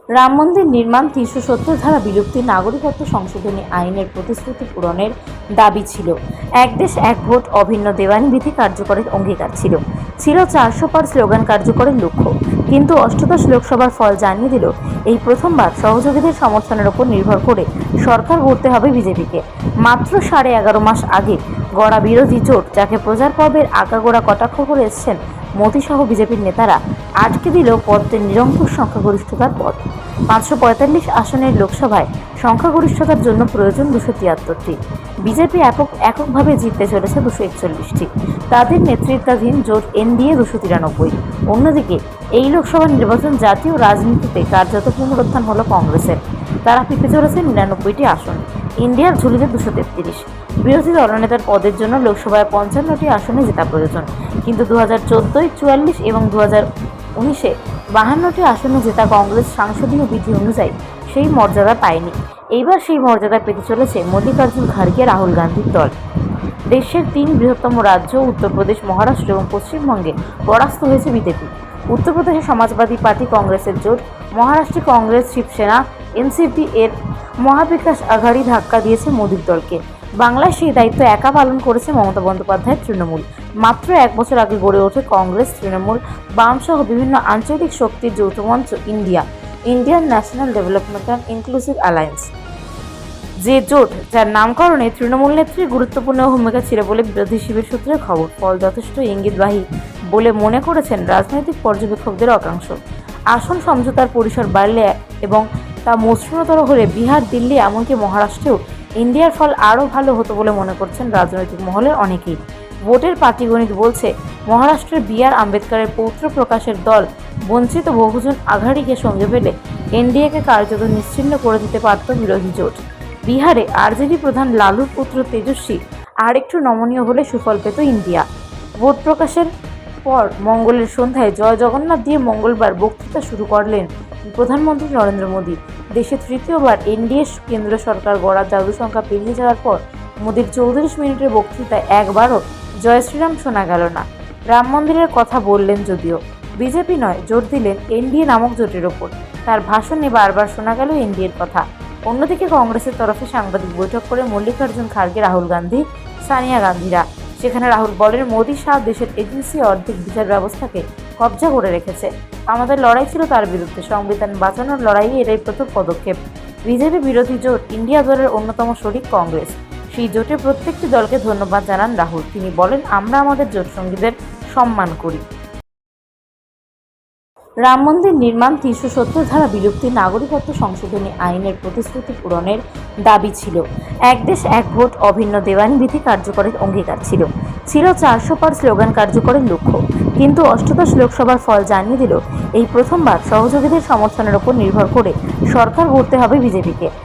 রাম মন্দির নির্মাণ ৩৭০ ধারা বিলুপ্তি নাগরিকত্ব সংশোধনী আইনের প্রতিশ্রুতি পূরণের দাবি ছিল। এক দেশ এক ভোট অভিন্ন দেওয়ানি বিধি কার্যকরের অঙ্গীকার ছিল ৪০০ পার স্লোগান কার্যকরের লক্ষ্য। কিন্তু অষ্টাদশ লোকসভার ফল জানিয়ে দিল এই প্রথমবার সহযোগীদের সমর্থনের ওপর নির্ভর করে সরকার গড়তে হবে বিজেপিকে। মাত্র 11.5 মাস আগে গড়া বিরোধী জোট, যাকে প্রচার পর্বের আগাগোড়া কটাক্ষ করে এসছেন মোদী সহ বিজেপির নেতারা, আটকে দিল পদ্মের নিরঙ্কুশ সংখ্যাগরিষ্ঠতার পথ। 545 আসনের লোকসভায় সংখ্যাগরিষ্ঠতার জন্য প্রয়োজন 273টি। বিজেপি এককভাবে জিততে চলেছে 241টি। তাদের নেতৃত্বাধীন জোট এনডিএ 293। অন্যদিকে এই লোকসভা নির্বাচন জাতীয় রাজনীতিতে কার্যত পুনরুত্থান হলো কংগ্রেসের। তারা পেতে চলেছে 99টি আসন, ইন্ডিয়ার ঝুলিতে 233। বিরোধী দলনেতার পদের জন্য লোকসভায় 55টি আসনে জেতা প্রয়োজন, কিন্তু 2014 44 এবং 2019 52টি আসনে জেতা কংগ্রেস সংসদীয় বিধি অনুযায়ী সেই মর্যাদা পায়নি। এইবার সেই মর্যাদা পেতে চলেছে মল্লিকার্জুন খাড়গে, রাহুল গান্ধীর দল। দেশের 3 বৃহত্তম রাজ্য উত্তরপ্রদেশ, মহারাষ্ট্র এবং পশ্চিমবঙ্গে পরাস্ত হয়েছে বিজেপি। উত্তরপ্রদেশে সমাজবাদী পার্টি কংগ্রেসের জোট, মহারাষ্ট্রে কংগ্রেস, শিবসেনা, এনসিপি এর মহাবিকাশ আঘাড়ি ধাক্কা দিয়েছে মোদীর দলকে। বাংলায় সেই দায়িত্ব একা পালন করেছে মমতা বন্দ্যোপাধ্যায়ের তৃণমূল। মাত্র 1 বছর আগে গড়ে ওঠে কংগ্রেস, তৃণমূল, বাম সহ বিভিন্ন আঞ্চলিক শক্তির যৌথ মঞ্চ Indian national development and inclusive alliance. যে জোট, যার নামকরণে তৃণমূল নেত্রীর গুরুত্বপূর্ণ ভূমিকা ছিল বলে বিরোধী শিবির সূত্রের খবর। ফল যথেষ্ট ইঙ্গিতবাহী বলে মনে করেছেন রাজনৈতিক পর্যবেক্ষকদের একাংশ। আসন সমঝোতার পরিসর বাড়লে এবং তা মসৃণতর হলে বিহার, দিল্লি, এমনকি মহারাষ্ট্রেও ইন্ডিয়ার ফল আরও ভালো হতো বলে মনে করছেন রাজনৈতিক মহলের অনেকেই। ভোটের পাটিগণিত বলছে, মহারাষ্ট্রের বি.আর. আম্বেদকরের পৌত্র প্রকাশের দল বঞ্চিত বহুজন আঘাড়িকে সঙ্গে পেলে এনডিএকে কার্যত নিশ্চিহ্ন করে দিতে পারত বিরোধী জোট। বিহারে আরজেডি প্রধান লালুর পুত্র তেজস্বী আরেকটু নমনীয় হলে সুফল পেত ইন্ডিয়া। ভোট প্রকাশের পর মঙ্গলের সন্ধ্যায় জয় জগন্নাথ দিয়ে মঙ্গলবার বক্তৃতা শুরু করলেন প্রধানমন্ত্রী নরেন্দ্র মোদী। দেশে তৃতীয়বার এনডিএ কেন্দ্র সরকার গড়ার জাদু সংখ্যা পেরিয়ে যাওয়ার পর মোদীর 34 মিনিটের বক্তৃতায় একবারও জয় শ্রীরাম শোনা গেল না। রাম মন্দিরের কথা বললেন যদিও, বিজেপি নয়, জোর দিলেন এনডিএ নামক জোটের ওপর। তার ভাষণে বারবার শোনা গেল এনডিএর কথা। অন্যদিকে কংগ্রেসের তরফে সাংবাদিক বৈঠক করে মল্লিকার্জুন খাড়গে, রাহুল গান্ধী, সোনিয়া গান্ধীরা। সেখানে রাহুল বলেন, মোদী শাহ দেশের এজেন্সি অর্ধেক বিচার ব্যবস্থাকে কবজা করে রেখেছে। আমাদের লড়াই ছিল তার বিরুদ্ধে, সংবিধান বাঁচানোর লড়াইয়ে এটাই প্রথম পদক্ষেপ। বিজেপি বিরোধী জোট ইন্ডিয়া দলের অন্যতম শরিক কংগ্রেস। সেই জোটের প্রত্যেকটি দলকে ধন্যবাদ জানান রাহুল। তিনি বলেন, আমরা আমাদের জোট সঙ্গীদের সম্মান করি। রাম মন্দির নির্মাণ ৩৭০ ধারা বিলুপ্তি নাগরিকত্ব সংশোধনী আইনের প্রতিশ্রুতি পূরণের দাবি ছিল। এক দেশ এক ভোট অভিন্ন দেওয়ানি বিধি কার্যকরের অঙ্গীকার ছিল ৪০০ পার স্লোগান কার্যকরের লক্ষ্য। কিন্তু অষ্টাদশ লোকসভার ফল জানিয়ে দিল এই প্রথমবার সহযোগীদের সমর্থনের ওপর নির্ভর করে সরকার গড়তে হবে বিজেপিকে।